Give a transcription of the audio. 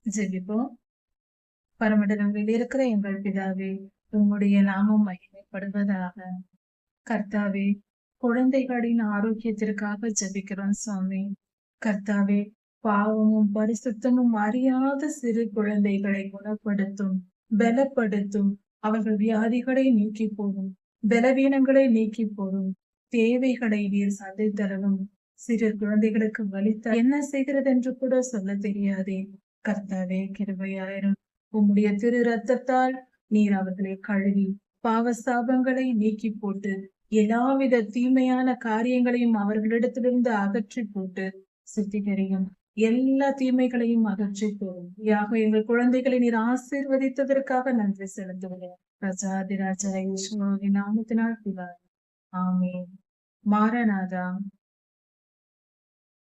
ஜெபிப்போம். பரமண்டலங்களில் இருக்கிற எங்கள் பிதாவே, உம்முடைய நாமம் மகிமைப்படுவதாக. கர்த்தாவே, குழந்தைகளின் ஆரோக்கியத்திற்காக ஜெபிக்கிறோம் சுவாமி. கர்த்தாவே, பாவமும் பரிசுத்தமும் அறியாத சிறு குழந்தைகளை குணப்படுத்தும், பலப்படுத்தும். அவர்கள் வியாதிகளை நீக்கி போடும், பலவீனங்களை நீக்கி போடும். தேவைகளை நீர் சந்தித்தரவும். சிறு குழந்தைகளுக்கு வலித்த என்ன செய்கிறது என்று கூட சொல்ல தெரியாதே. கர்த்தாவே, கிருபையாயிரும். உம்முடைய திரு ரத்தத்தால் நீர் அவர்களை கழுவி பாவ சாபங்களை நீக்கி போட்டு எல்லாவித தீமையான காரியங்களையும் அவர்களிடத்திலிருந்து அகற்றி போட்டு சுத்திகரியும். எல்லா தீமைகளையும் அகற்றி போடும். எங்கள் குழந்தைகளை நீர் ஆசீர்வதித்ததற்காக நன்றி செலுத்துகிறேன். ராஜாதிராஜா இயேசுவின் நாமத்தினால் பிதாவே. ஆமென். மாரநாதா.